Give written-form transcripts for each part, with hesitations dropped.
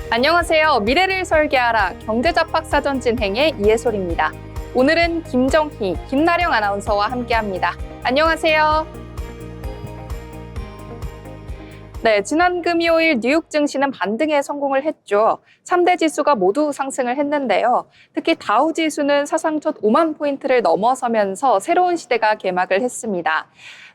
안녕하세요. 미래를 설계하라 경제잡학사전 진행의 이해솔입니다. 오늘은 김정희, 김나령 아나운서와 함께합니다. 안녕하세요. 네, 지난 금요일 뉴욕 증시는 반등에 성공을 했죠. 3대 지수가 모두 상승을 했는데요. 특히 다우 지수는 사상 첫 5만 포인트를 넘어서면서 새로운 시대가 개막을 했습니다.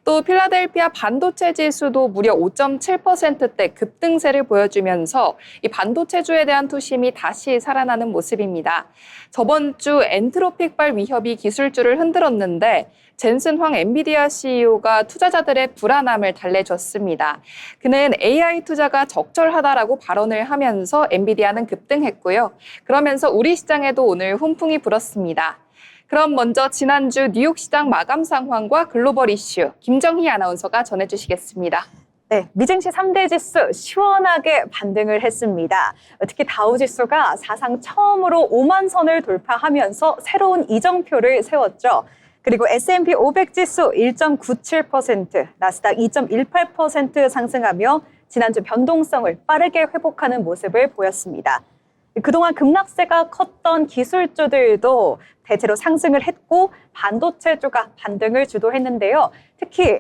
또 필라델피아 반도체 지수도 무려 5.7%대 급등세를 보여주면서 이 반도체주에 대한 투심이 다시 살아나는 모습입니다. 저번 주 엔트로픽발 위협이 기술주를 흔들었는데 젠슨 황 엔비디아 CEO가 투자자들의 불안함을 달래줬습니다. 그는 AI 투자가 적절하다라고 발언을 하면서 엔비디아는 급등했고요. 그러면서 우리 시장에도 오늘 훈풍이 불었습니다. 그럼 먼저 지난주 뉴욕 시장 마감 상황과 글로벌 이슈 김정희 아나운서가 전해주시겠습니다. 네, 미증시 3대 지수 시원하게 반등을 했습니다. 특히 다우지수가 사상 처음으로 5만 선을 돌파하면서 새로운 이정표를 세웠죠. 그리고 S&P 500 지수 1.97%, 나스닥 2.18% 상승하며 지난주 변동성을 빠르게 회복하는 모습을 보였습니다. 그동안 급락세가 컸던 기술주들도 대체로 상승을 했고 반도체주가 반등을 주도했는데요. 특히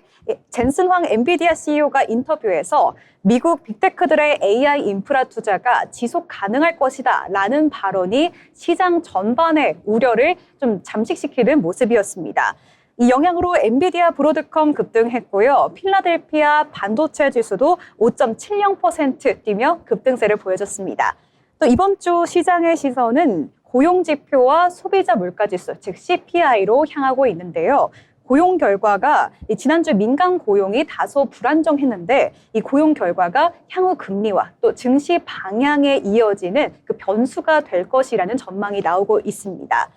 젠슨 황 엔비디아 CEO가 인터뷰에서 미국 빅테크들의 AI 인프라 투자가 지속 가능할 것이다 라는 발언이 시장 전반의 우려를 좀 잠식시키는 모습이었습니다. 이 영향으로 엔비디아 브로드컴 급등했고요. 필라델피아 반도체 지수도 5.70% 뛰며 급등세를 보여줬습니다. 또 이번 주 시장의 시선은 고용지표와 소비자 물가지수, 즉 CPI로 향하고 있는데요. 고용 결과가 지난주 민간 고용이 다소 불안정했는데 이 고용 결과가 향후 금리와 또 증시 방향에 이어지는 그 변수가 될 것이라는 전망이 나오고 있습니다.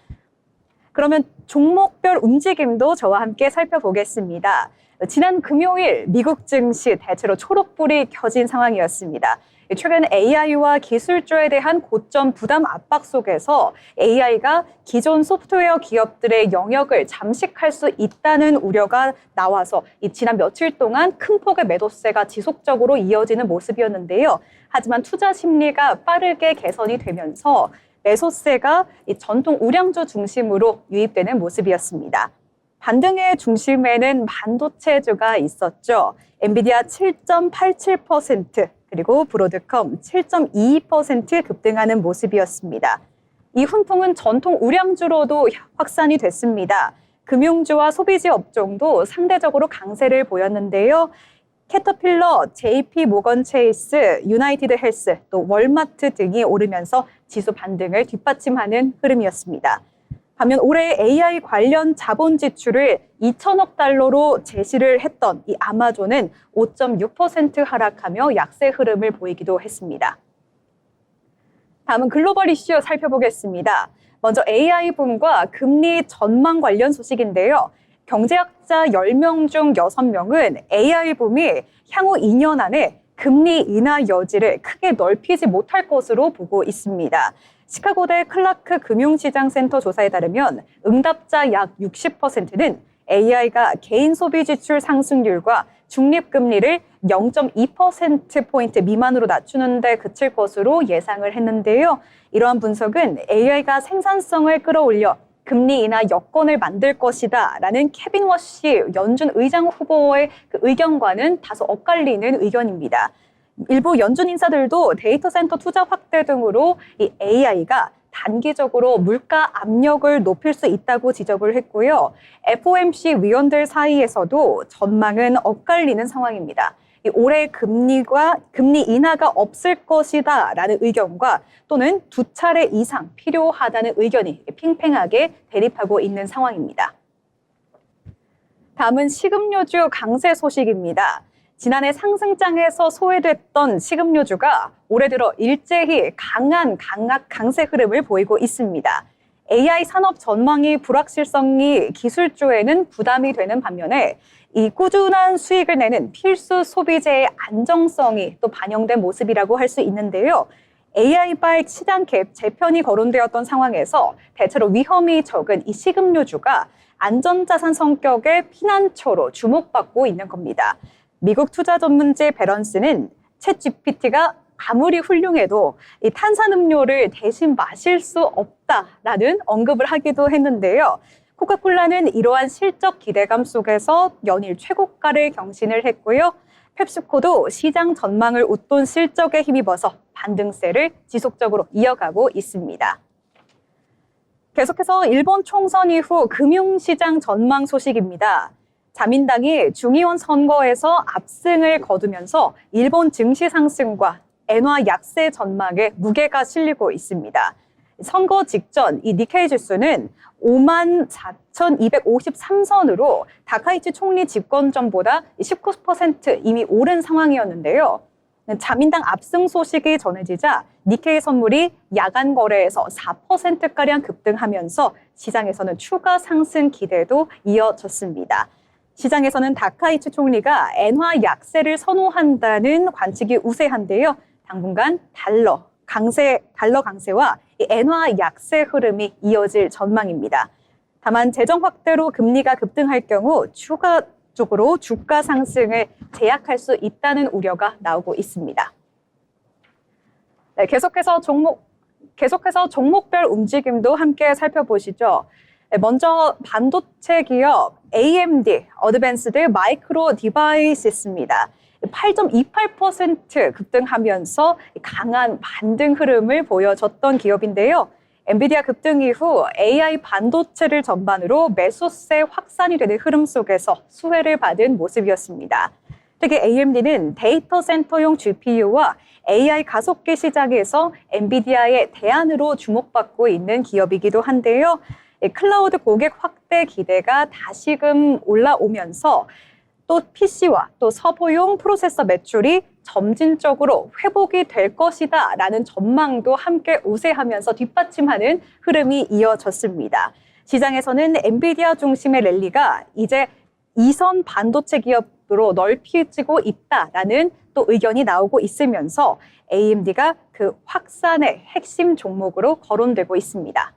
그러면 종목별 움직임도 저와 함께 살펴보겠습니다. 지난 금요일 미국 증시 대체로 초록불이 켜진 상황이었습니다. 최근 AI와 기술주에 대한 고점 부담 압박 속에서 AI가 기존 소프트웨어 기업들의 영역을 잠식할 수 있다는 우려가 나와서 지난 며칠 동안 큰 폭의 매도세가 지속적으로 이어지는 모습이었는데요. 하지만 투자 심리가 빠르게 개선이 되면서 매수세가 전통 우량주 중심으로 유입되는 모습이었습니다. 반등의 중심에는 반도체주가 있었죠. 엔비디아 7.87%, 그리고 브로드컴 7.22% 급등하는 모습이었습니다. 이 훈풍은 전통 우량주로도 확산이 됐습니다. 금융주와 소비지 업종도 상대적으로 강세를 보였는데요. 캐터필러, JP 모건 체이스, 유나이티드 헬스, 또 월마트 등이 오르면서 지수 반등을 뒷받침하는 흐름이었습니다. 반면 올해 AI 관련 자본 지출을 2천억 달러로 제시를 했던 이 아마존은 5.6% 하락하며 약세 흐름을 보이기도 했습니다. 다음은 글로벌 이슈 살펴보겠습니다. 먼저 AI 붐과 금리 전망 관련 소식인데요. 경제학자 10명 중 6명은 AI 붐이 향후 2년 안에 금리 인하 여지를 크게 넓히지 못할 것으로 보고 있습니다. 시카고대 클라크 금융시장센터 조사에 따르면 응답자 약 60%는 AI가 개인 소비 지출 상승률과 중립금리를 0.2%포인트 미만으로 낮추는 데 그칠 것으로 예상을 했는데요. 이러한 분석은 AI가 생산성을 끌어올려 금리 인하 여건을 만들 것이다 라는 케빈 워시 연준 의장 후보의 그 의견과는 다소 엇갈리는 의견입니다. 일부 연준 인사들도 데이터 센터 투자 확대 등으로 이 AI가 단기적으로 물가 압력을 높일 수 있다고 지적을 했고요. FOMC 위원들 사이에서도 전망은 엇갈리는 상황입니다. 올해 금리 인하가 없을 것이다 라는 의견과 또는 2차례 이상 필요하다는 의견이 팽팽하게 대립하고 있는 상황입니다. 다음은 식음료주 강세 소식입니다. 지난해 상승장에서 소외됐던 식음료주가 올해 들어 일제히 강한 강세 흐름을 보이고 있습니다. AI 산업 전망이 불확실성이 기술주에는 부담이 되는 반면에 이 꾸준한 수익을 내는 필수 소비재의 안정성이 또 반영된 모습이라고 할 수 있는데요. AI발 시장 재편이 거론되었던 상황에서 대체로 위험이 적은 이 식음료주가 안전자산 성격의 피난처로 주목받고 있는 겁니다. 미국 투자 전문지 배런스는 챗GPT가 아무리 훌륭해도 이 탄산음료를 대신 마실 수 없다라는 언급을 하기도 했는데요. 코카콜라는 이러한 실적 기대감 속에서 연일 최고가를 경신을 했고요. 펩시코도 시장 전망을 웃돈 실적에 힘입어서 반등세를 지속적으로 이어가고 있습니다. 계속해서 일본 총선 이후 금융시장 전망 소식입니다. 자민당이 중의원 선거에서 압승을 거두면서 일본 증시 상승과 엔화 약세 전망에 무게가 실리고 있습니다. 선거 직전 이 니케이 지수는 54,253선으로 다카이치 총리 집권 전보다 19% 이미 오른 상황이었는데요. 자민당 압승 소식이 전해지자 니케이 선물이 야간 거래에서 4%가량 급등하면서 시장에서는 추가 상승 기대도 이어졌습니다. 시장에서는 다카이치 총리가 엔화 약세를 선호한다는 관측이 우세한데요. 당분간 달러 강세와 엔화 약세 흐름이 이어질 전망입니다. 다만 재정 확대로 금리가 급등할 경우 추가적으로 주가 상승을 제약할 수 있다는 우려가 나오고 있습니다. 네, 계속해서 종목별 움직임도 함께 살펴보시죠. 네, 먼저 반도체 기업 AMD, 어드밴스드 마이크로 디바이시스입니다. 8.28% 급등하면서 강한 반등 흐름을 보여줬던 기업인데요. 엔비디아 급등 이후 AI 반도체를 전반으로 매수세 확산이 되는 흐름 속에서 수혜를 받은 모습이었습니다. 특히 AMD는 데이터 센터용 GPU와 AI 가속기 시장에서 엔비디아의 대안으로 주목받고 있는 기업이기도 한데요. 클라우드 고객 확대 기대가 다시금 올라오면서 또 PC와 또 서버용 프로세서 매출이 점진적으로 회복이 될 것이다 라는 전망도 함께 우세하면서 뒷받침하는 흐름이 이어졌습니다. 시장에서는 엔비디아 중심의 랠리가 이제 2선 반도체 기업으로 넓혀지고 있다라는 또 의견이 나오고 있으면서 AMD가 그 확산의 핵심 종목으로 거론되고 있습니다.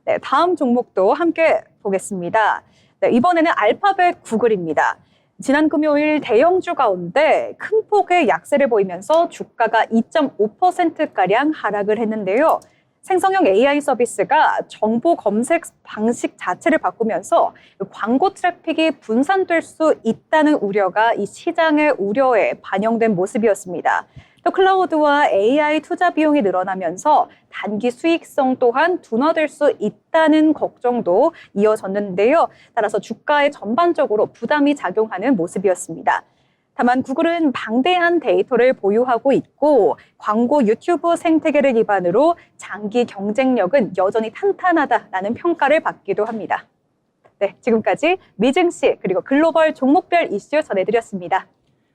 네, 다음 종목도 함께 보겠습니다. 네, 이번에는 알파벳 구글입니다. 지난 금요일 대형주 가운데 큰 폭의 약세를 보이면서 주가가 2.5%가량 하락을 했는데요. 생성형 AI 서비스가 정보 검색 방식 자체를 바꾸면서 광고 트래픽이 분산될 수 있다는 우려가 이 시장의 우려에 반영된 모습이었습니다. 또 클라우드와 AI 투자 비용이 늘어나면서 단기 수익성 또한 둔화될 수 있다는 걱정도 이어졌는데요. 따라서 주가에 전반적으로 부담이 작용하는 모습이었습니다. 다만 구글은 방대한 데이터를 보유하고 있고 광고 유튜브 생태계를 기반으로 장기 경쟁력은 여전히 탄탄하다라는 평가를 받기도 합니다. 네, 지금까지 미증시 그리고 글로벌 종목별 이슈 전해드렸습니다.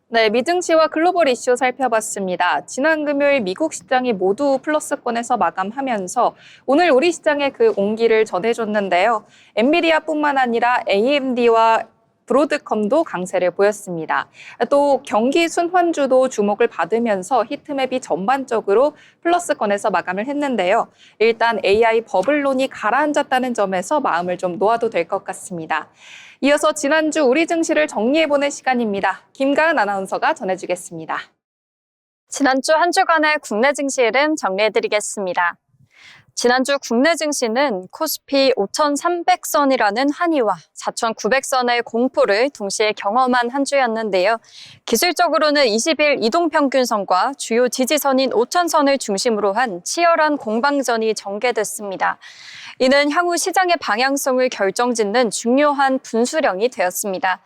네, 미증시와 글로벌 이슈 살펴봤습니다. 지난 금요일 미국 시장이 모두 플러스권에서 마감하면서 오늘 우리 시장의 그 온기를 전해줬는데요. 엔비디아뿐만 아니라 AMD와 브로드컴도 강세를 보였습니다. 또 경기 순환주도 주목을 받으면서 히트맵이 전반적으로 플러스권에서 마감을 했는데요. 일단 AI 버블론이 가라앉았다는 점에서 마음을 좀 놓아도 될 것 같습니다. 이어서 지난주 우리 증시를 정리해보는 시간입니다. 김가은 아나운서가 전해주겠습니다. 지난주 한 주간의 국내 증시 흐름 정리해드리겠습니다. 지난주 국내 증시는 코스피 5,300선이라는 한이와 4,900선의 공포를 동시에 경험한 한 주였는데요. 기술적으로는 20일 이동평균선과 주요 지지선인 5,000선을 중심으로 한 치열한 공방전이 전개됐습니다. 이는 향후 시장의 방향성을 결정짓는 중요한 분수령이 되었습니다.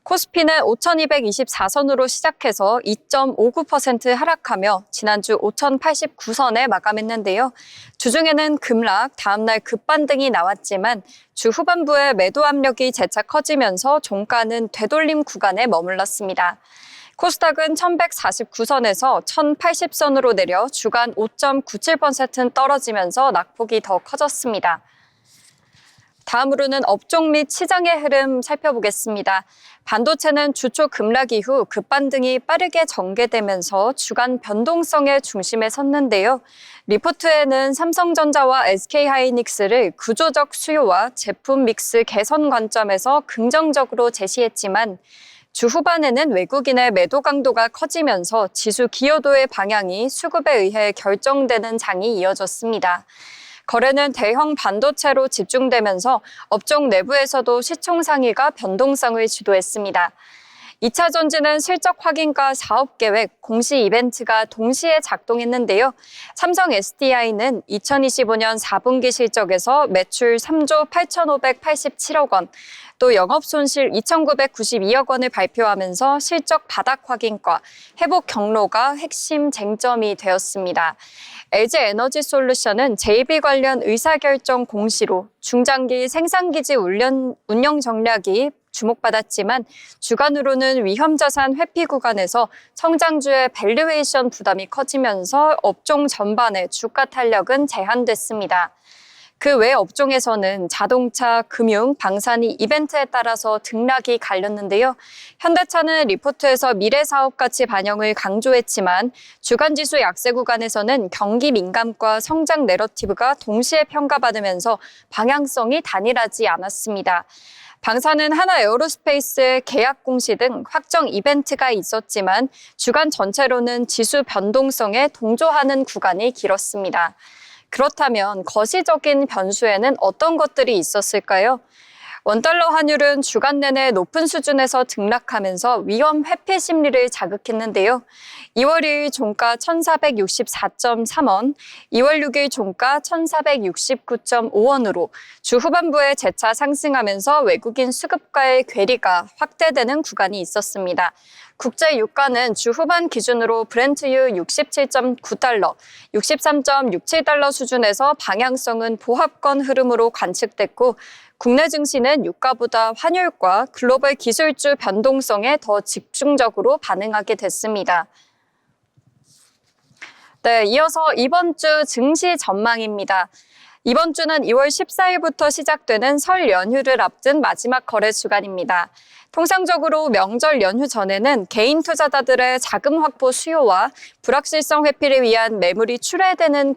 코스피는 5,224선으로 시작해서 2.59% 하락하며 지난주 5,089선에 마감했는데요. 주중에는 급락, 다음날 급반등이 나왔지만 주 후반부에 매도 압력이 재차 커지면서 종가는 되돌림 구간에 머물렀습니다. 코스닥은 1,149선에서 1,080선으로 내려 주간 5.97% 떨어지면서 낙폭이 더 커졌습니다. 다음으로는 업종 및 시장의 흐름 살펴보겠습니다. 반도체는 주초 급락 이후 급반등이 빠르게 전개되면서 주간 변동성의 중심에 섰는데요. 리포트에는 삼성전자와 SK하이닉스를 구조적 수요와 제품 믹스 개선 관점에서 긍정적으로 제시했지만 주 후반에는 외국인의 매도 강도가 커지면서 지수 기여도의 방향이 수급에 의해 결정되는 장이 이어졌습니다. 거래는 대형 반도체로 집중되면서 업종 내부에서도 시총 상위가 변동성을 주도했습니다. 2차 전지는 실적 확인과 사업 계획, 공시 이벤트가 동시에 작동했는데요. 삼성 SDI는 2025년 4분기 실적에서 매출 3조 8,587억 원, 또 영업 손실 2,992억 원을 발표하면서 실적 바닥 확인과 회복 경로가 핵심 쟁점이 되었습니다. LG 에너지 솔루션은 JV 관련 의사결정 공시로 중장기 생산기지 운영 전략이 주목받았지만 주간으로는 위험자산 회피 구간에서 성장주의 밸류에이션 부담이 커지면서 업종 전반의 주가 탄력은 제한됐습니다. 그 외 업종에서는 자동차, 금융, 방산이 이벤트에 따라서 등락이 갈렸는데요. 현대차는 리포트에서 미래 사업 가치 반영을 강조했지만 주간지수 약세 구간에서는 경기 민감과 성장 내러티브가 동시에 평가받으면서 방향성이 단일하지 않았습니다. 방산은 하나 에어로스페이스의 계약 공시 등 확정 이벤트가 있었지만 주간 전체로는 지수 변동성에 동조하는 구간이 길었습니다. 그렇다면 거시적인 변수에는 어떤 것들이 있었을까요? 원달러 환율은 주간 내내 높은 수준에서 등락하면서 위험 회피 심리를 자극했는데요. 2월 2일 종가 1,464.3원, 2월 6일 종가 1,469.5원으로 주 후반부에 재차 상승하면서 외국인 수급과의 괴리가 확대되는 구간이 있었습니다. 국제 유가는 주 후반 기준으로 브렌트유 67.9달러, 63.67달러 수준에서 방향성은 보합권 흐름으로 관측됐고 국내 증시는 유가보다 환율과 글로벌 기술주 변동성에 더 집중적으로 반응하게 됐습니다. 네, 이어서 이번 주 증시 전망입니다. 이번 주는 2월 14일부터 시작되는 설 연휴를 앞둔 마지막 거래 주간입니다. 통상적으로 명절 연휴 전에는 개인 투자자들의 자금 확보 수요와 불확실성 회피를 위한 매물이 출회되는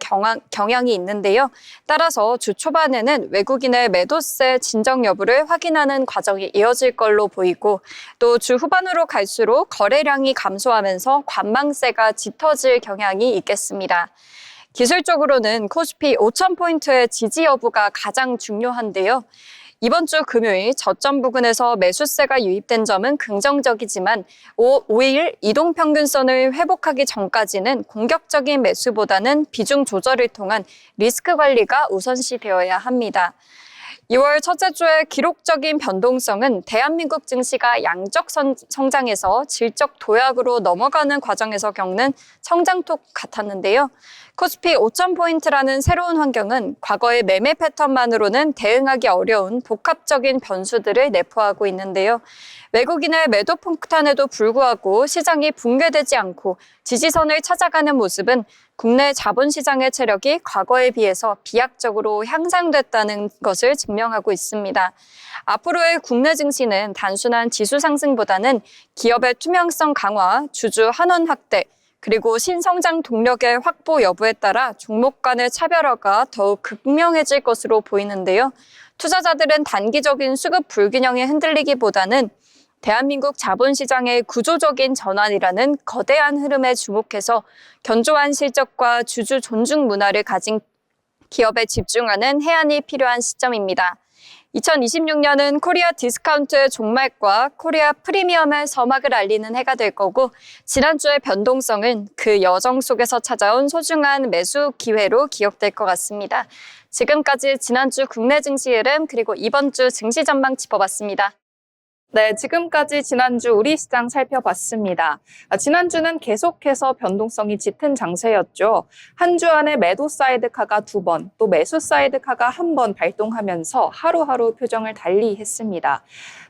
경향이 있는데요. 따라서 주 초반에는 외국인의 매도세 진정 여부를 확인하는 과정이 이어질 걸로 보이고 또 주 후반으로 갈수록 거래량이 감소하면서 관망세가 짙어질 경향이 있겠습니다. 기술적으로는 코스피 5,000포인트의 지지 여부가 가장 중요한데요. 이번 주 금요일 저점 부근에서 매수세가 유입된 점은 긍정적이지만 5일 이동평균선을 회복하기 전까지는 공격적인 매수보다는 비중 조절을 통한 리스크 관리가 우선시되어야 합니다. 2월 첫째 주의 기록적인 변동성은 대한민국 증시가 양적 성장에서 질적 도약으로 넘어가는 과정에서 겪는 성장폭 같았는데요. 코스피 5,000포인트라는 새로운 환경은 과거의 매매 패턴만으로는 대응하기 어려운 복합적인 변수들을 내포하고 있는데요. 외국인의 매도 폭탄에도 불구하고 시장이 붕괴되지 않고 지지선을 찾아가는 모습은 국내 자본시장의 체력이 과거에 비해서 비약적으로 향상됐다는 것을 증명하고 있습니다. 앞으로의 국내 증시는 단순한 지수 상승보다는 기업의 투명성 강화, 주주 환원 확대, 그리고 신성장 동력의 확보 여부에 따라 종목 간의 차별화가 더욱 극명해질 것으로 보이는데요. 투자자들은 단기적인 수급 불균형에 흔들리기보다는 대한민국 자본시장의 구조적인 전환이라는 거대한 흐름에 주목해서 견조한 실적과 주주 존중 문화를 가진 기업에 집중하는 해안이 필요한 시점입니다. 2026년은 코리아 디스카운트의 종말과 코리아 프리미엄의 서막을 알리는 해가 될 거고 지난주의 변동성은 그 여정 속에서 찾아온 소중한 매수 기회로 기억될 것 같습니다. 지금까지 지난주 국내 증시 흐름 그리고 이번 주 증시 전망 짚어봤습니다. 네, 지금까지 지난주 우리 시장 살펴봤습니다. 지난주는 계속해서 변동성이 짙은 장세였죠. 한 주 안에 매도 사이드카가 2번, 또 매수 사이드카가 1번 발동하면서 하루하루 표정을 달리했습니다.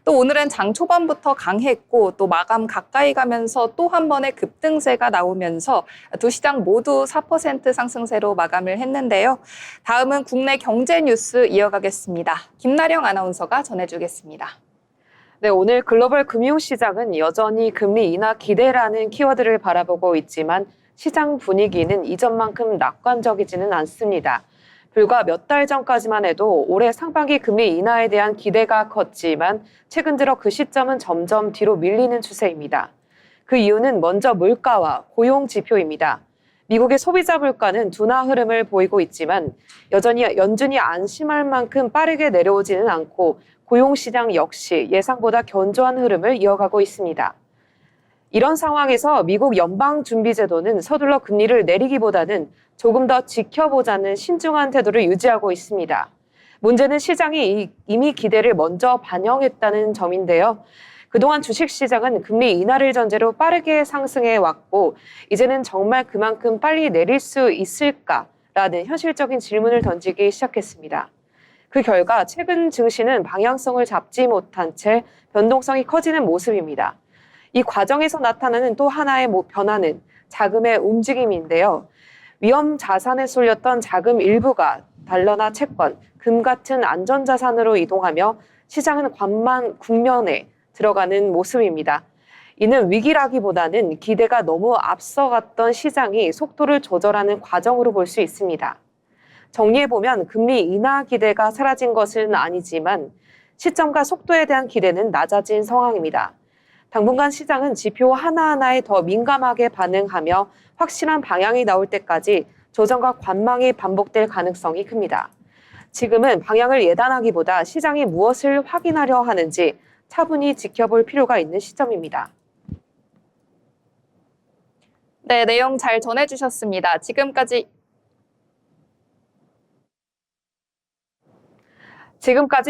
또 오늘은 장 초반부터 강했고 또 마감 가까이 가면서 또 한 번의 급등세가 나오면서 두 시장 모두 4% 상승세로 마감을 했는데요. 다음은 국내 경제 뉴스 이어가겠습니다. 김나령 아나운서가 전해주겠습니다. 네, 오늘 글로벌 금융시장은 여전히 금리 인하 기대라는 키워드를 바라보고 있지만 시장 분위기는 이전만큼 낙관적이지는 않습니다. 불과 몇 달 전까지만 해도 올해 상반기 금리 인하에 대한 기대가 컸지만 최근 들어 그 시점은 점점 뒤로 밀리는 추세입니다. 그 이유는 먼저 물가와 고용 지표입니다. 미국의 소비자 물가는 둔화 흐름을 보이고 있지만 여전히 연준이 안심할 만큼 빠르게 내려오지는 않고 고용 시장 역시 예상보다 견조한 흐름을 이어가고 있습니다. 이런 상황에서 미국 연방준비제도는 서둘러 금리를 내리기보다는 조금 더 지켜보자는 신중한 태도를 유지하고 있습니다. 문제는 시장이 이미 기대를 먼저 반영했다는 점인데요. 그동안 주식시장은 금리 인하를 전제로 빠르게 상승해 왔고 이제는 정말 그만큼 빨리 내릴 수 있을까라는 현실적인 질문을 던지기 시작했습니다. 그 결과 최근 증시는 방향성을 잡지 못한 채 변동성이 커지는 모습입니다. 이 과정에서 나타나는 또 하나의 변화는 자금의 움직임인데요. 위험 자산에 쏠렸던 자금 일부가 달러나 채권, 금 같은 안전자산으로 이동하며 시장은 관망 국면에 들어가는 모습입니다. 이는 위기라기보다는 기대가 너무 앞서갔던 시장이 속도를 조절하는 과정으로 볼 수 있습니다. 정리해보면 금리 인하 기대가 사라진 것은 아니지만 시점과 속도에 대한 기대는 낮아진 상황입니다. 당분간 시장은 지표 하나하나에 더 민감하게 반응하며 확실한 방향이 나올 때까지 조정과 관망이 반복될 가능성이 큽니다. 지금은 방향을 예단하기보다 시장이 무엇을 확인하려 하는지 차분히 지켜볼 필요가 있는 시점입니다. 네, 내용 잘 전해주셨습니다. 지금까지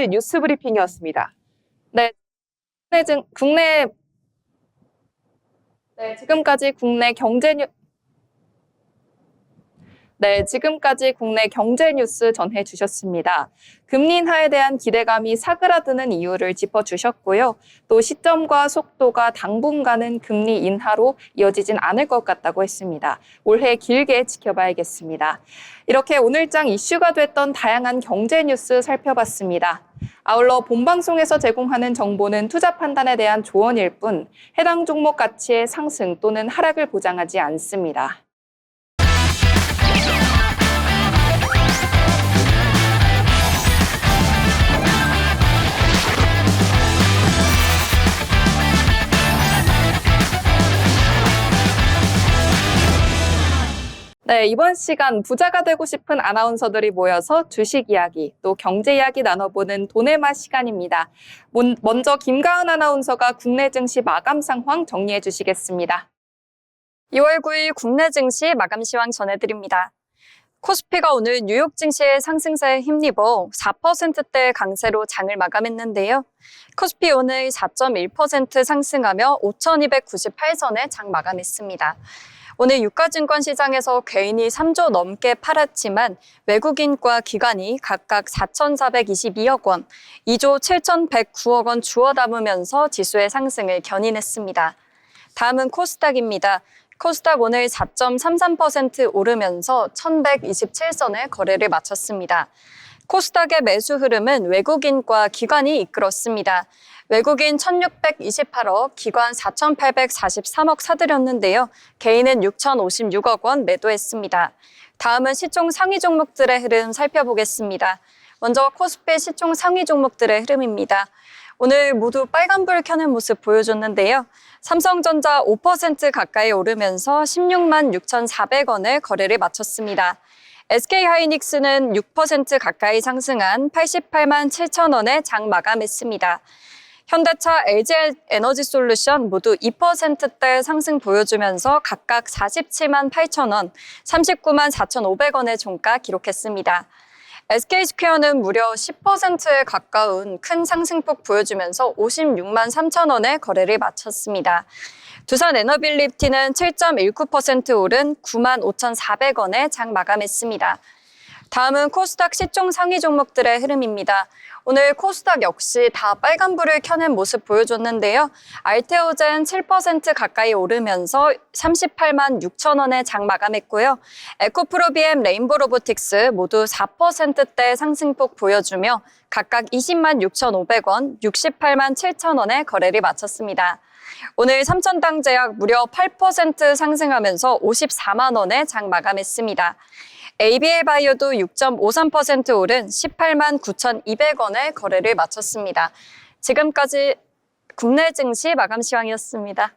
뉴스 브리핑이었습니다. 지금까지 국내 경제 뉴스 전해주셨습니다. 금리 인하에 대한 기대감이 사그라드는 이유를 짚어주셨고요. 또 시점과 속도가 당분간은 금리 인하로 이어지진 않을 것 같다고 했습니다. 올해 길게 지켜봐야겠습니다. 이렇게 오늘장 이슈가 됐던 다양한 경제 뉴스 살펴봤습니다. 아울러 본방송에서 제공하는 정보는 투자 판단에 대한 조언일 뿐 해당 종목 가치의 상승 또는 하락을 보장하지 않습니다. 네, 이번 시간 부자가 되고 싶은 아나운서들이 모여서 주식 이야기, 또 경제 이야기 나눠보는 돈의 맛 시간입니다. 먼저 김가은 아나운서가 국내 증시 마감 상황 정리해 주시겠습니다. 2월 9일 국내 증시 마감 시황 전해드립니다. 코스피가 오늘 뉴욕 증시의 상승세에 힘입어 4%대 강세로 장을 마감했는데요. 코스피 오늘 4.1% 상승하며 5,298선에 장 마감했습니다. 오늘 유가증권 시장에서 개인이 3조 넘게 팔았지만 외국인과 기관이 각각 4,422억 원, 2조 7,109억 원 주워 담으면서 지수의 상승을 견인했습니다. 다음은 코스닥입니다. 코스닥 오늘 4.33% 오르면서 1,127선에 거래를 마쳤습니다. 코스닥의 매수 흐름은 외국인과 기관이 이끌었습니다. 외국인 1,628억, 기관 4,843억 사들였는데요. 개인은 6,056억 원 매도했습니다. 다음은 시총 상위 종목들의 흐름 살펴보겠습니다. 먼저 코스피 시총 상위 종목들의 흐름입니다. 오늘 모두 빨간불 켜는 모습 보여줬는데요. 삼성전자 5% 가까이 오르면서 16만 6,400원에 거래를 마쳤습니다. SK하이닉스는 6% 가까이 상승한 88만 7천원에 장 마감했습니다. 현대차, LG에너지솔루션 모두 2%대 상승 보여주면서 각각 47만 8천원, 39만 4,500원의 종가 기록했습니다. SK스퀘어는 무려 10%에 가까운 큰 상승폭 보여주면서 56만 3천원에 거래를 마쳤습니다. 두산에너빌리티는 7.19% 오른 9만 5,400원에 장 마감했습니다. 다음은 코스닥 시총 상위 종목들의 흐름입니다. 오늘 코스닥 역시 다 빨간불을 켜낸 모습 보여줬는데요. 알테오젠 7% 가까이 오르면서 38만 6천원에 장 마감했고요. 에코프로비엠, 레인보로보틱스 모두 4%대 상승폭 보여주며 각각 20만 6,500원, 68만 7천원에 거래를 마쳤습니다. 오늘 삼천당제약 무려 8% 상승하면서 54만 원에 장 마감했습니다. ABL바이오도 6.53% 오른 18만 9,200원에 거래를 마쳤습니다. 지금까지 국내 증시 마감 시황이었습니다.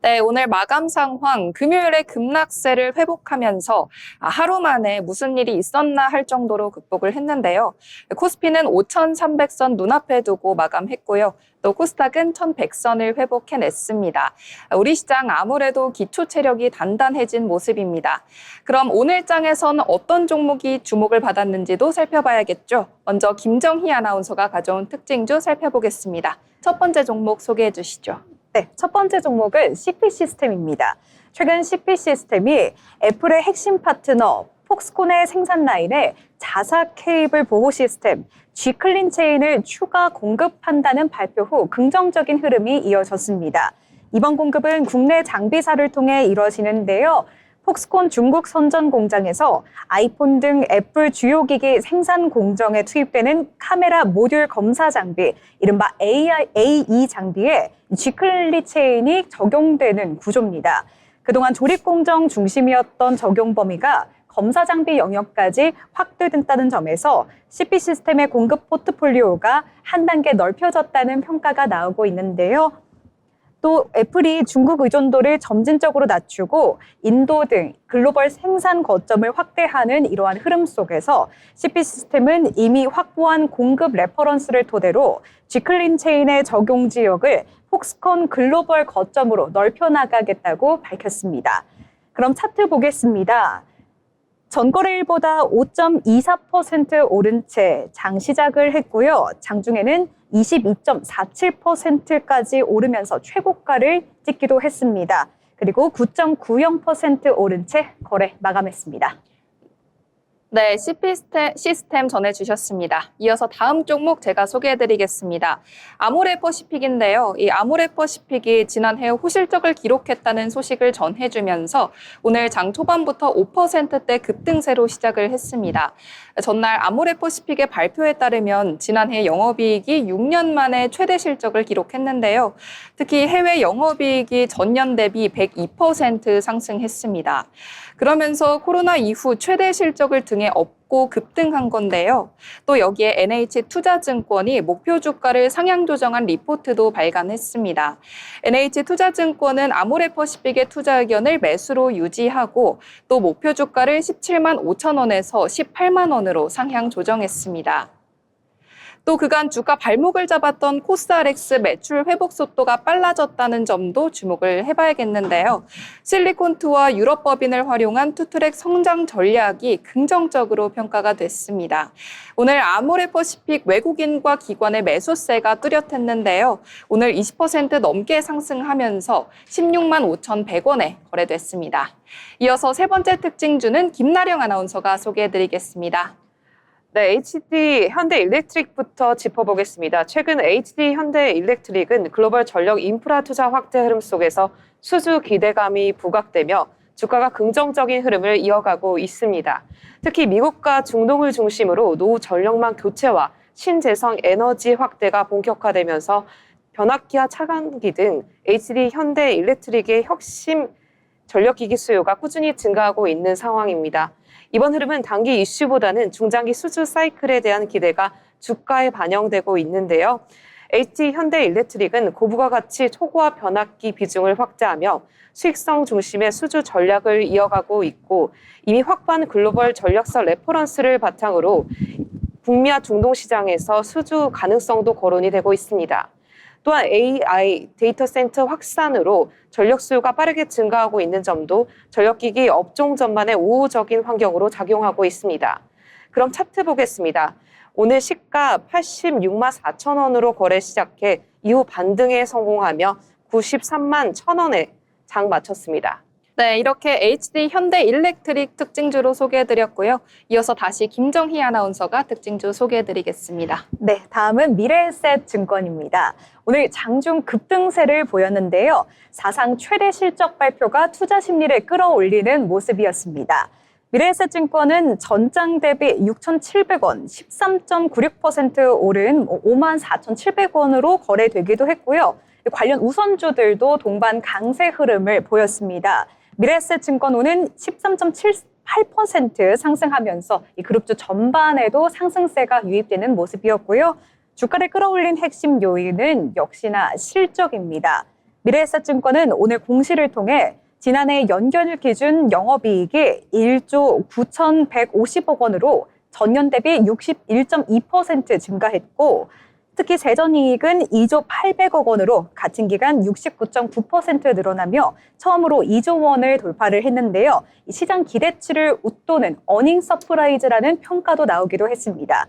네, 오늘 마감 상황, 금요일에 급락세를 회복하면서 하루 만에 무슨 일이 있었나 할 정도로 극복을 했는데요. 코스피는 5,300선 눈앞에 두고 마감했고요. 또 코스닥은 1,100선을 회복해냈습니다. 우리 시장 아무래도 기초 체력이 단단해진 모습입니다. 그럼 오늘 장에선 어떤 종목이 주목을 받았는지도 살펴봐야겠죠. 먼저 김정희 아나운서가 가져온 특징주 살펴보겠습니다. 첫 번째 종목 소개해 주시죠. 네, 첫 번째 종목은 CP시스템입니다. 최근 CP시스템이 애플의 핵심 파트너 폭스콘의 생산 라인에 자사 케이블 보호 시스템 G클린 체인을 추가 공급한다는 발표 후 긍정적인 흐름이 이어졌습니다. 이번 공급은 국내 장비사를 통해 이뤄지는데요. 폭스콘 중국 선전 공장에서 아이폰 등 애플 주요 기기 생산 공정에 투입되는 카메라 모듈 검사 장비, 이른바 AE 장비에 G클린 체인이 적용되는 구조입니다. 그동안 조립 공정 중심이었던 적용 범위가 검사 장비 영역까지 확대된다는 점에서 CP시스템의 공급 포트폴리오가 한 단계 넓혀졌다는 평가가 나오고 있는데요. 또 애플이 중국 의존도를 점진적으로 낮추고 인도 등 글로벌 생산 거점을 확대하는 이러한 흐름 속에서 CP시스템은 이미 확보한 공급 레퍼런스를 토대로 G클린 체인의 적용 지역을 폭스콘 글로벌 거점으로 넓혀나가겠다고 밝혔습니다. 그럼 차트 보겠습니다. 전거래일보다 5.24% 오른 채 장 시작을 했고요. 장중에는 22.47%까지 오르면서 최고가를 찍기도 했습니다. 그리고 9.90% 오른 채 거래 마감했습니다. 네, CP시스템 전해주셨습니다. 이어서 다음 종목 제가 소개해드리겠습니다. 아모레퍼시픽인데요. 이 아모레퍼시픽이 지난해 호실적을 기록했다는 소식을 전해주면서 오늘 장 초반부터 5%대 급등세로 시작을 했습니다. 전날 아모레퍼시픽의 발표에 따르면 지난해 영업이익이 6년 만에 최대 실적을 기록했는데요. 특히 해외 영업이익이 전년 대비 102% 상승했습니다. 그러면서 코로나 이후 최대 실적을 등에 업고 급등한 건데요. 또 여기에 NH투자증권이 목표 주가를 상향 조정한 리포트도 발간했습니다. NH투자증권은 아모레퍼시픽의 투자 의견을 매수로 유지하고 또 목표 주가를 17만 5천 원에서 18만 원으로 상향 조정했습니다. 또 그간 주가 발목을 잡았던 코스알엑스 매출 회복 속도가 빨라졌다는 점도 주목을 해봐야겠는데요. 실리콘투와 유럽법인을 활용한 투트랙 성장 전략이 긍정적으로 평가가 됐습니다. 오늘 아모레퍼시픽 외국인과 기관의 매수세가 뚜렷했는데요. 오늘 20% 넘게 상승하면서 16만 5,100원에 거래됐습니다. 이어서 세 번째 특징주는 김나령 아나운서가 소개해드리겠습니다. 네, HD 현대일렉트릭부터 짚어보겠습니다. 최근 HD 현대일렉트릭은 글로벌 전력 인프라 투자 확대 흐름 속에서 수주 기대감이 부각되며 주가가 긍정적인 흐름을 이어가고 있습니다. 특히 미국과 중동을 중심으로 노후 전력망 교체와 신재생 에너지 확대가 본격화되면서 변압기와 차관기 등 HD 현대일렉트릭의 혁신 전력기기 수요가 꾸준히 증가하고 있는 상황입니다. 이번 흐름은 단기 이슈보다는 중장기 수주 사이클에 대한 기대가 주가에 반영되고 있는데요. HD 현대일렉트릭은 고부가 가치 초고화 변압기 비중을 확대하며 수익성 중심의 수주 전략을 이어가고 있고 이미 확보한 글로벌 전력사 레퍼런스를 바탕으로 북미와 중동 시장에서 수주 가능성도 거론이 되고 있습니다. 또한 AI 데이터 센터 확산으로 전력 수요가 빠르게 증가하고 있는 점도 전력기기 업종 전반의 우호적인 환경으로 작용하고 있습니다. 그럼 차트 보겠습니다. 오늘 시가 86만 4천 원으로 거래 시작해 이후 반등에 성공하며 93만 1천 원에 장 마쳤습니다. 네, 이렇게 HD 현대일렉트릭 특징주로 소개해드렸고요. 이어서 다시 김정희 아나운서가 특징주 소개해드리겠습니다. 네, 다음은 미래에셋 증권입니다. 오늘 장중 급등세를 보였는데요. 사상 최대 실적 발표가 투자 심리를 끌어올리는 모습이었습니다. 미래에셋 증권은 전장 대비 6,700원, 13.96% 오른 54,700원으로 거래되기도 했고요. 관련 우선주들도 동반 강세 흐름을 보였습니다. 미래에셋 증권 오는 8% 상승하면서 이 그룹주 전반에도 상승세가 유입되는 모습이었고요. 주가를 끌어올린 핵심 요인은 역시나 실적입니다. 미래에셋증권은 오늘 공시를 통해 지난해 연결 기준 영업이익이 1조 9,150억 원으로 전년 대비 61.2% 증가했고, 특히 세전이익은 2조 800억 원으로 같은 기간 69.9% 늘어나며 처음으로 2조 원을 돌파를 했는데요. 시장 기대치를 웃도는 어닝 서프라이즈라는 평가도 나오기도 했습니다.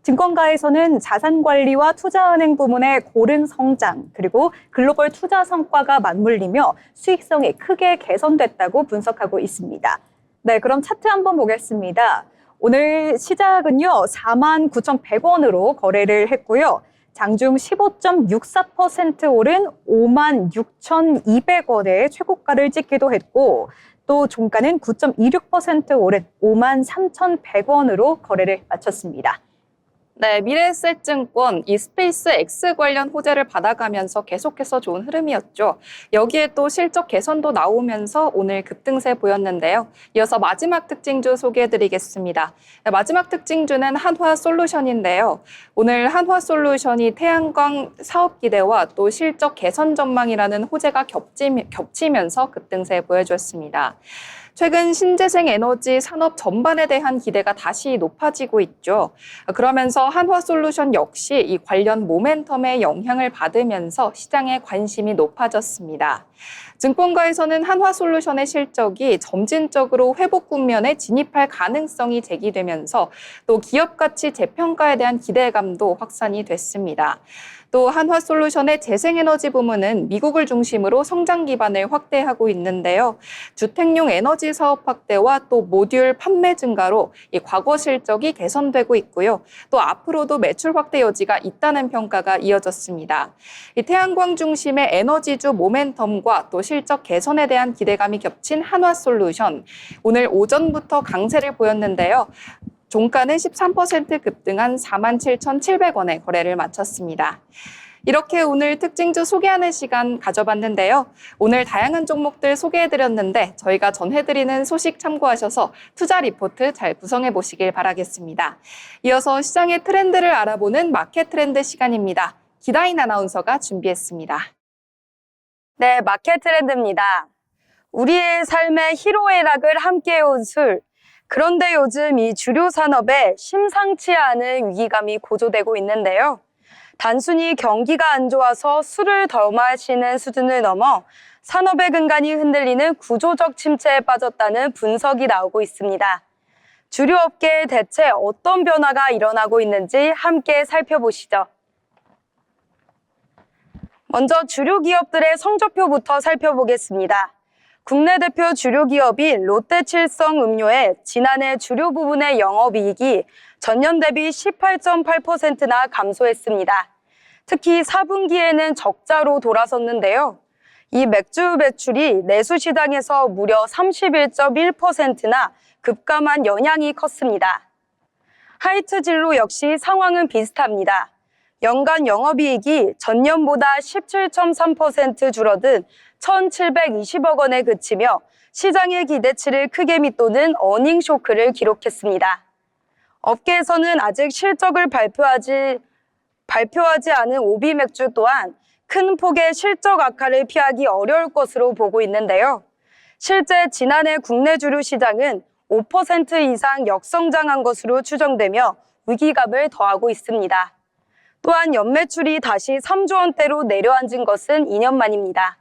증권가에서는 자산관리와 투자은행 부문의 고른 성장, 그리고 글로벌 투자 성과가 맞물리며 수익성이 크게 개선됐다고 분석하고 있습니다. 네, 그럼 차트 한번 보겠습니다. 오늘 시작은요, 49,100원으로 거래를 했고요. 장중 15.64% 오른 56,200원의 최고가를 찍기도 했고, 또 종가는 9.26% 오른 53,100원으로 거래를 마쳤습니다. 네, 미래에셋증권 이 스페이스 X 관련 호재를 받아가면서 계속해서 좋은 흐름이었죠. 여기에 또 실적 개선도 나오면서 오늘 급등세 보였는데요. 이어서 마지막 특징주 소개해드리겠습니다. 네, 마지막 특징주는 한화솔루션인데요. 오늘 한화솔루션이 태양광 사업 기대와 또 실적 개선 전망이라는 호재가 겹치면서 급등세 보여주었습니다. 최근 신재생 에너지 산업 전반에 대한 기대가 다시 높아지고 있죠. 그러면서 한화솔루션 역시 이 관련 모멘텀의 영향을 받으면서 시장의 관심이 높아졌습니다. 증권가에서는 한화솔루션의 실적이 점진적으로 회복 국면에 진입할 가능성이 제기되면서 또 기업 가치 재평가에 대한 기대감도 확산이 됐습니다. 또 한화솔루션의 재생에너지 부문은 미국을 중심으로 성장 기반을 확대하고 있는데요. 주택용 에너지 사업 확대와 또 모듈 판매 증가로 이 과거 실적이 개선되고 있고요. 또 앞으로도 매출 확대 여지가 있다는 평가가 이어졌습니다. 이 태양광 중심의 에너지주 모멘텀과 또 실적 개선에 대한 기대감이 겹친 한화솔루션. 오늘 오전부터 강세를 보였는데요. 종가는 13% 급등한 47,700원에 거래를 마쳤습니다. 이렇게 오늘 특징주 소개하는 시간 가져봤는데요. 오늘 다양한 종목들 소개해드렸는데 저희가 전해드리는 소식 참고하셔서 투자 리포트 잘 구성해 보시길 바라겠습니다. 이어서 시장의 트렌드를 알아보는 마켓 트렌드 시간입니다. 기다인 아나운서가 준비했습니다. 네, 마켓 트렌드입니다. 우리의 삶의 희로애락을 함께해온 술. 그런데 요즘 이 주류 산업에 심상치 않은 위기감이 고조되고 있는데요. 단순히 경기가 안 좋아서 술을 더 마시는 수준을 넘어 산업의 근간이 흔들리는 구조적 침체에 빠졌다는 분석이 나오고 있습니다. 주류 업계에 대체 어떤 변화가 일어나고 있는지 함께 살펴보시죠. 먼저 주류 기업들의 성적표부터 살펴보겠습니다. 국내 대표 주류 기업인 롯데칠성음료의 지난해 주류 부분의 영업이익이 전년 대비 18.8%나 감소했습니다. 특히 4분기에는 적자로 돌아섰는데요. 이 맥주 매출이 내수 시장에서 무려 31.1%나 급감한 영향이 컸습니다. 하이트진로 역시 상황은 비슷합니다. 연간 영업이익이 전년보다 17.3% 줄어든 1,720억 원에 그치며 시장의 기대치를 크게 밑도는 어닝 쇼크를 기록했습니다. 업계에서는 아직 실적을 발표하지 않은 오비 맥주 또한 큰 폭의 실적 악화를 피하기 어려울 것으로 보고 있는데요. 실제 지난해 국내 주류 시장은 5% 이상 역성장한 것으로 추정되며 위기감을 더하고 있습니다. 또한 연매출이 다시 3조 원대로 내려앉은 것은 2년 만입니다.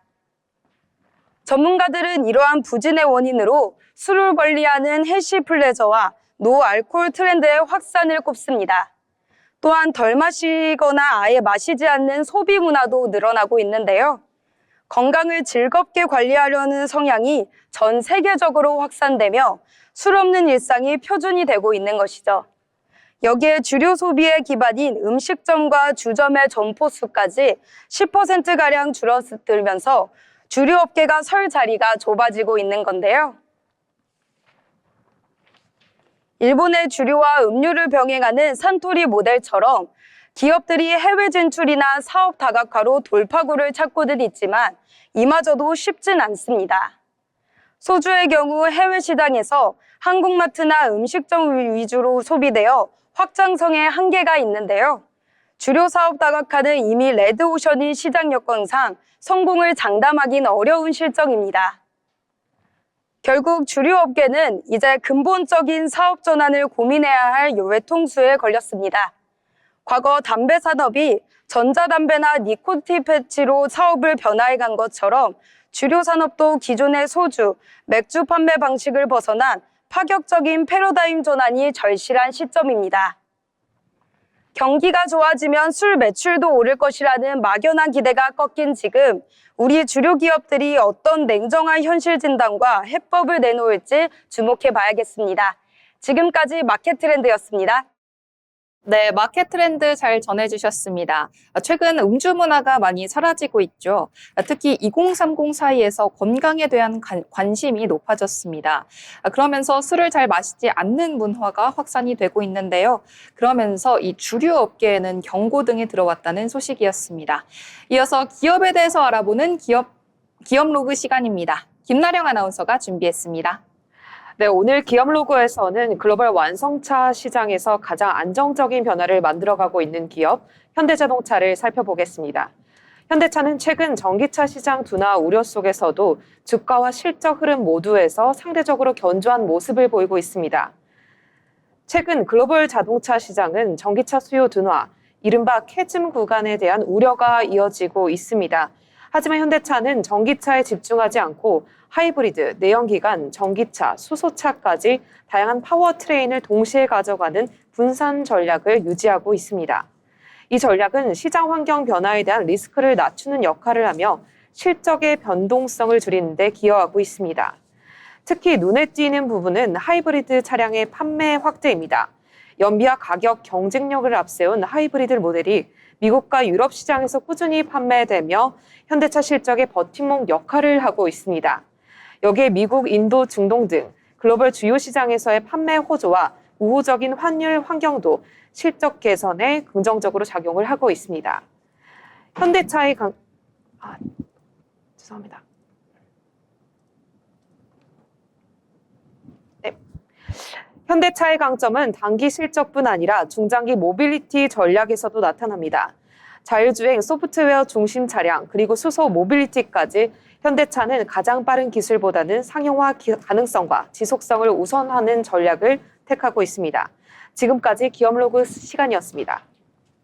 전문가들은 이러한 부진의 원인으로 술을 관리하는 헬시 플레저와 노알코올 트렌드의 확산을 꼽습니다. 또한 덜 마시거나 아예 마시지 않는 소비 문화도 늘어나고 있는데요. 건강을 즐겁게 관리하려는 성향이 전 세계적으로 확산되며 술 없는 일상이 표준이 되고 있는 것이죠. 여기에 주류 소비의 기반인 음식점과 주점의 점포 수까지 10%가량 줄어들면서 주류 업계가 설 자리가 좁아지고 있는 건데요. 일본의 주류와 음료를 병행하는 산토리 모델처럼 기업들이 해외 진출이나 사업 다각화로 돌파구를 찾고는 있지만 이마저도 쉽진 않습니다. 소주의 경우 해외 시장에서 한국마트나 음식점 위주로 소비되어 확장성에 한계가 있는데요. 주류 사업 다각화는 이미 레드오션인 시장 여건상 성공을 장담하긴 어려운 실정입니다. 결국 주류 업계는 이제 근본적인 사업 전환을 고민해야 할 요외통수에 걸렸습니다. 과거 담배 산업이 전자담배나 니코틴 패치로 사업을 변화해 간 것처럼 주류 산업도 기존의 소주, 맥주 판매 방식을 벗어난 파격적인 패러다임 전환이 절실한 시점입니다. 경기가 좋아지면 술 매출도 오를 것이라는 막연한 기대가 꺾인 지금 우리 주류 기업들이 어떤 냉정한 현실 진단과 해법을 내놓을지 주목해 봐야겠습니다. 지금까지 마켓 트렌드였습니다. 네, 마켓 트렌드 잘 전해주셨습니다. 최근 음주 문화가 많이 사라지고 있죠. 특히 2030 사이에서 건강에 대한 관심이 높아졌습니다. 그러면서 술을 잘 마시지 않는 문화가 확산이 되고 있는데요. 그러면서 이 주류 업계에는 경고 등이 들어왔다는 소식이었습니다. 이어서 기업에 대해서 알아보는 기업 로그 시간입니다. 김나령 아나운서가 준비했습니다. 네, 오늘 기업로그에서는 글로벌 완성차 시장에서 가장 안정적인 변화를 만들어가고 있는 기업 현대자동차를 살펴보겠습니다. 현대차는 최근 전기차 시장 둔화 우려 속에서도 주가와 실적 흐름 모두에서 상대적으로 견조한 모습을 보이고 있습니다. 최근 글로벌 자동차 시장은 전기차 수요 둔화, 이른바 캐즘 구간에 대한 우려가 이어지고 있습니다. 하지만 현대차는 전기차에 집중하지 않고 하이브리드, 내연기관, 전기차, 수소차까지 다양한 파워트레인을 동시에 가져가는 분산 전략을 유지하고 있습니다. 이 전략은 시장 환경 변화에 대한 리스크를 낮추는 역할을 하며 실적의 변동성을 줄이는 데 기여하고 있습니다. 특히 눈에 띄는 부분은 하이브리드 차량의 판매 확대입니다. 연비와 가격 경쟁력을 앞세운 하이브리드 모델이 미국과 유럽 시장에서 꾸준히 판매되며 현대차 실적의 버팀목 역할을 하고 있습니다. 여기에 미국, 인도, 중동 등 글로벌 주요 시장에서의 판매 호조와 우호적인 환율 환경도 실적 개선에 긍정적으로 작용을 하고 있습니다. 현대차의 현대차의 강점은 단기 실적뿐 아니라 중장기 모빌리티 전략에서도 나타납니다. 자율주행, 소프트웨어 중심 차량, 그리고 수소 모빌리티까지 현대차는 가장 빠른 기술보다는 상용화 가능성과 지속성을 우선하는 전략을 택하고 있습니다. 지금까지 기업로그 시간이었습니다.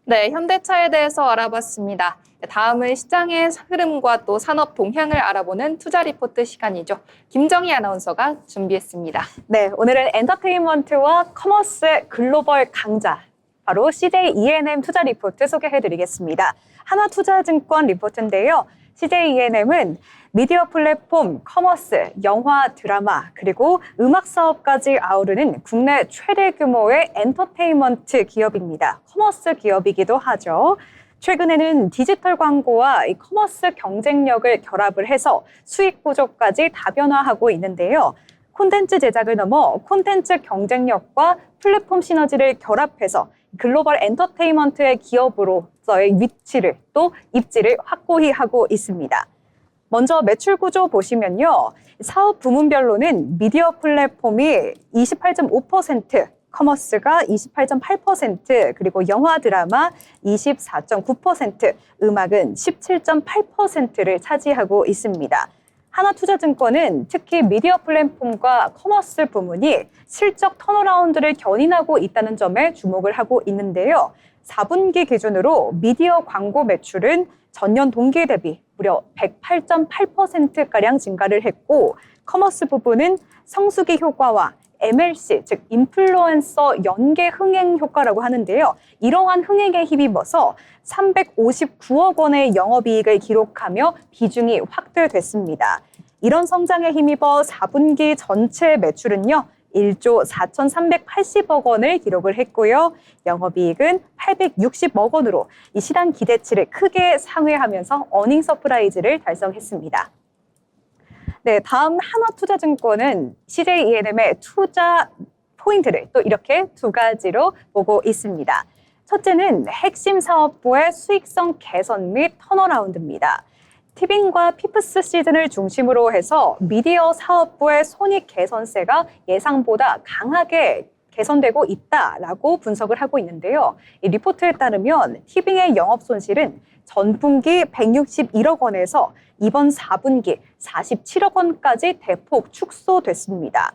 네, 현대차에 대해서 알아봤습니다. 다음은 시장의 흐름과 또 산업 동향을 알아보는 투자 리포트 시간이죠. 김정희 아나운서가 준비했습니다. 네, 오늘은 엔터테인먼트와 커머스의 글로벌 강자, 바로 CJ E&M 투자 리포트 소개해드리겠습니다. 하나투자증권 리포트인데요. CJ E&M은 미디어 플랫폼, 커머스, 영화, 드라마, 그리고 음악 사업까지 아우르는 국내 최대 규모의 엔터테인먼트 기업입니다. 커머스 기업이기도 하죠. 최근에는 디지털 광고와 이 커머스 경쟁력을 결합을 해서 수익 구조까지 다변화하고 있는데요. 콘텐츠 제작을 넘어 콘텐츠 경쟁력과 플랫폼 시너지를 결합해서 글로벌 엔터테인먼트의 기업으로서의 위치를 또 입지를 확고히 하고 있습니다. 먼저 매출 구조 보시면요. 사업 부문별로는 미디어 플랫폼이 28.5%, 커머스가 28.8%, 그리고 영화 드라마 24.9%, 음악은 17.8%를 차지하고 있습니다. 하나투자증권은 특히 미디어 플랫폼과 커머스 부문이 실적 턴어라운드를 견인하고 있다는 점에 주목을 하고 있는데요. 4분기 기준으로 미디어 광고 매출은 전년 동기 대비 무려 108.8%가량 증가를 했고, 커머스 부분은 성수기 효과와 MLC, 즉 인플루언서 연계 흥행 효과라고 하는데요. 이러한 흥행에 힘입어서 359억 원의 영업이익을 기록하며 비중이 확대됐습니다. 이런 성장에 힘입어 4분기 전체 매출은요. 1조 4,380억 원을 기록을 했고요. 영업이익은 860억 원으로 이 시장 기대치를 크게 상회하면서 어닝 서프라이즈를 달성했습니다. 네, 다음 하나투자증권은 CJ E&M의 투자 포인트를 또 이렇게 두 가지로 보고 있습니다. 첫째는 핵심 사업부의 수익성 개선 및 턴어라운드입니다. 티빙과 피프스 시즌을 중심으로 해서 미디어 사업부의 손익 개선세가 예상보다 강하게 개선되고 있다라고 분석을 하고 있는데요. 이 리포트에 따르면 티빙의 영업 손실은 전분기 161억 원에서 이번 4분기 47억 원까지 대폭 축소됐습니다.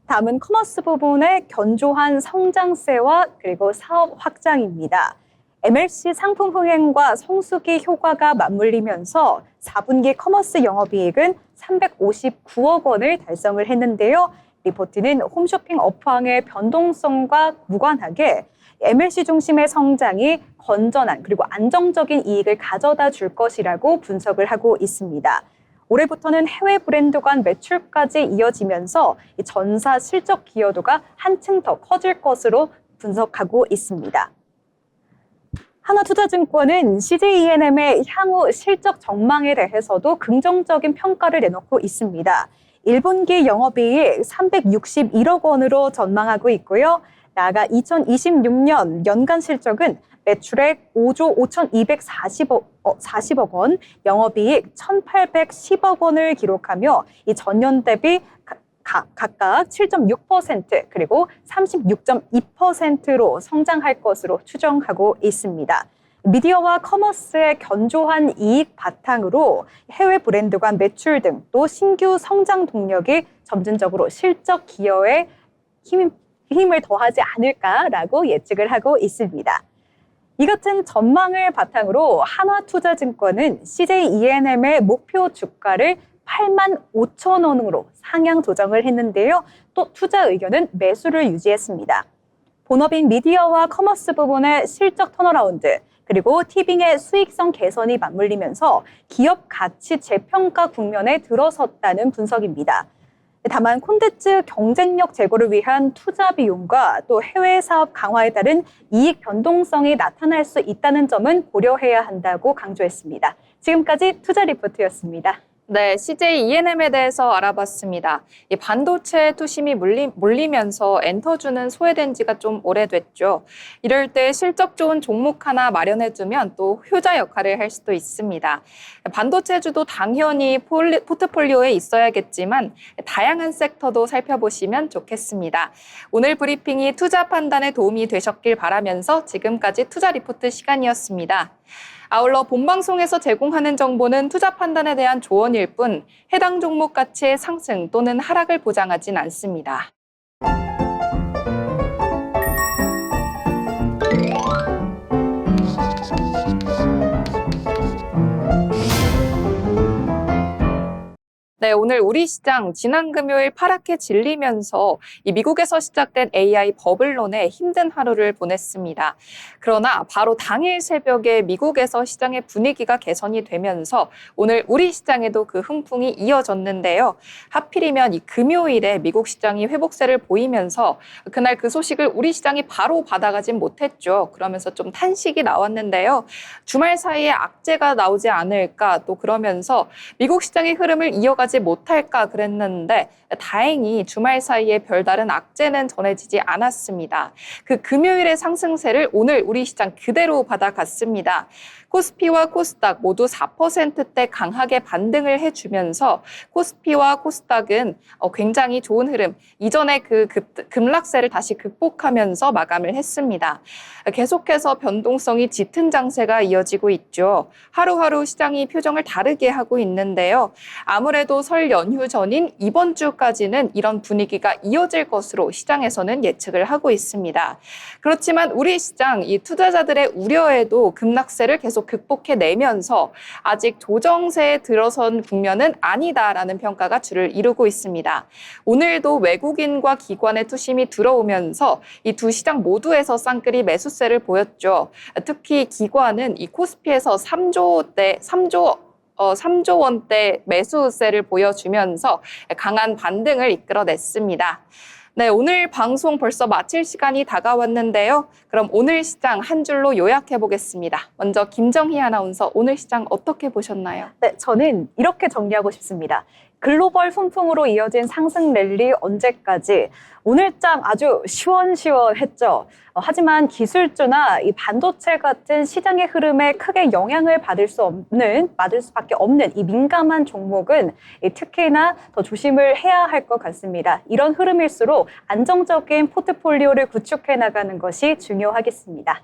다음은 커머스 부분의 견조한 성장세와 그리고 사업 확장입니다. MLC 상품 흥행과 성수기 효과가 맞물리면서 4분기 커머스 영업이익은 359억 원을 달성을 했는데요. 리포트는 홈쇼핑 업황의 변동성과 무관하게 MLC 중심의 성장이 건전한 그리고 안정적인 이익을 가져다 줄 것이라고 분석을 하고 있습니다. 올해부터는 해외 브랜드 간 매출까지 이어지면서 전사 실적 기여도가 한층 더 커질 것으로 분석하고 있습니다. 하나투자증권은 CJ E&M의 향후 실적 전망에 대해서도 긍정적인 평가를 내놓고 있습니다. 1분기 영업이익 361억 원으로 전망하고 있고요. 나아가 2026년 연간 실적은 매출액 5조 5,240억 원, 영업이익 1,810억 원을 기록하며 이 전년 대비 각각 7.6% 그리고 36.2%로 성장할 것으로 추정하고 있습니다. 미디어와 커머스의 견조한 이익 바탕으로 해외 브랜드 간 매출 등 또 신규 성장 동력이 점진적으로 실적 기여에 힘을 더하지 않을까라고 예측을 하고 있습니다. 이 같은 전망을 바탕으로 한화투자증권은 CJ E&M의 목표 주가를 8만 5천 원으로 상향 조정을 했는데요. 또 투자 의견은 매수를 유지했습니다. 본업인 미디어와 커머스 부분의 실적 턴어라운드, 그리고 티빙의 수익성 개선이 맞물리면서 기업 가치 재평가 국면에 들어섰다는 분석입니다. 다만 콘텐츠 경쟁력 제고를 위한 투자 비용과 또 해외 사업 강화에 따른 이익 변동성이 나타날 수 있다는 점은 고려해야 한다고 강조했습니다. 지금까지 투자 리포트였습니다. 네, CJ E&M에 대해서 알아봤습니다. 이 반도체 투심이 몰리면서 엔터주는 소외된 지가 좀 오래됐죠. 이럴 때 실적 좋은 종목 하나 마련해두면 또 효자 역할을 할 수도 있습니다. 반도체주도 당연히 포트폴리오에 있어야겠지만 다양한 섹터도 살펴보시면 좋겠습니다. 오늘 브리핑이 투자 판단에 도움이 되셨길 바라면서 지금까지 투자 리포트 시간이었습니다. 아울러 본방송에서 제공하는 정보는 투자 판단에 대한 조언일 뿐 해당 종목 가치의 상승 또는 하락을 보장하진 않습니다. 네, 오늘 우리 시장 지난 금요일 파랗게 질리면서 이 미국에서 시작된 AI 버블론에 힘든 하루를 보냈습니다. 그러나 바로 당일 새벽에 미국에서 시장의 분위기가 개선이 되면서 오늘 우리 시장에도 그 훈풍이 이어졌는데요. 하필이면 이 금요일에 미국 시장이 회복세를 보이면서 그날 그 소식을 우리 시장이 바로 받아가진 못했죠. 그러면서 좀 탄식이 나왔는데요. 주말 사이에 악재가 나오지 않을까 또 그러면서 미국 시장의 흐름을 이어가지 못할까 그랬는데 다행히 주말 사이에 별다른 악재는 전해지지 않았습니다. 그 금요일의 상승세를 오늘 우리 시장 그대로 받아갔습니다. 코스피와 코스닥 모두 4%대 강하게 반등을 해주면서 코스피와 코스닥은 굉장히 좋은 흐름, 이전의 그 급락세를 다시 극복하면서 마감을 했습니다. 계속해서 변동성이 짙은 장세가 이어지고 있죠. 하루하루 시장이 표정을 다르게 하고 있는데요. 아무래도 설 연휴 전인 이번 주까지는 이런 분위기가 이어질 것으로 시장에서는 예측을 하고 있습니다. 그렇지만 우리 시장, 이 투자자들의 우려에도 급락세를 계속 극복해내면서 아직 조정세에 들어선 국면은 아니다라는 평가가 주를 이루고 있습니다. 오늘도 외국인과 기관의 투심이 들어오면서 이 두 시장 모두에서 쌍끌이 매수세를 보였죠. 특히 기관은 이 코스피에서 3조 원대 매수세를 보여주면서 강한 반등을 이끌어냈습니다. 네, 오늘 방송 벌써 마칠 시간이 다가왔는데요. 그럼 오늘 시장 한 줄로 요약해 보겠습니다. 먼저 김정희 아나운서, 오늘 시장 어떻게 보셨나요? 네, 저는 이렇게 정리하고 싶습니다. 글로벌 훈풍으로 이어진 상승 랠리 언제까지? 오늘장 아주 시원시원했죠. 하지만 기술주나 이 반도체 같은 시장의 흐름에 크게 영향을 받을 수밖에 없는 이 민감한 종목은 특히나 더 조심을 해야 할 것 같습니다. 이런 흐름일수록 안정적인 포트폴리오를 구축해 나가는 것이 중요하겠습니다.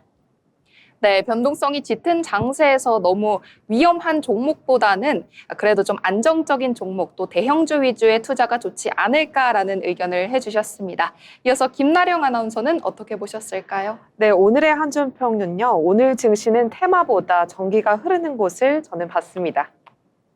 네, 변동성이 짙은 장세에서 너무 위험한 종목보다는 그래도 좀 안정적인 종목, 또 대형주 위주의 투자가 좋지 않을까라는 의견을 해주셨습니다. 이어서 김나령 아나운서는 어떻게 보셨을까요? 네, 오늘의 한준 평론요. 오늘 증시는 테마보다 전기가 흐르는 곳을 저는 봤습니다.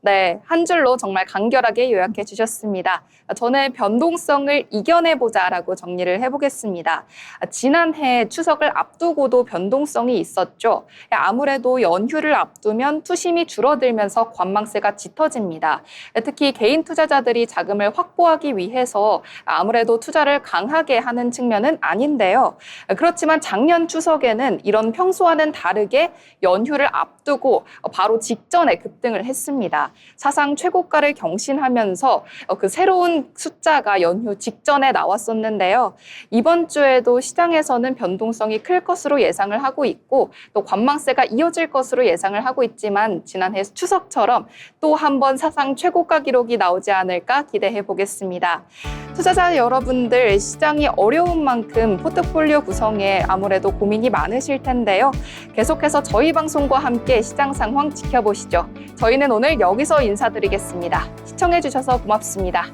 네, 한 줄로 정말 간결하게 요약해 주셨습니다. 저는 변동성을 이겨내보자라고 정리를 해보겠습니다. 지난해 추석을 앞두고도 변동성이 있었죠. 아무래도 연휴를 앞두면 투심이 줄어들면서 관망세가 짙어집니다. 특히 개인 투자자들이 자금을 확보하기 위해서 아무래도 투자를 강하게 하는 측면은 아닌데요. 그렇지만 작년 추석에는 이런 평소와는 다르게 연휴를 앞두고 바로 직전에 급등을 했습니다. 사상 최고가를 경신하면서 그 새로운 숫자가 연휴 직전에 나왔었는데요. 이번 주에도 시장에서는 변동성이 클 것으로 예상을 하고 있고 또 관망세가 이어질 것으로 예상을 하고 있지만 지난해 추석처럼 또 한 번 사상 최고가 기록이 나오지 않을까 기대해 보겠습니다. 투자자 여러분들, 시장이 어려운 만큼 포트폴리오 구성에 아무래도 고민이 많으실 텐데요. 계속해서 저희 방송과 함께 시장 상황 지켜보시죠. 저희는 오늘 여기서 인사드리겠습니다. 시청해 주셔서 고맙습니다.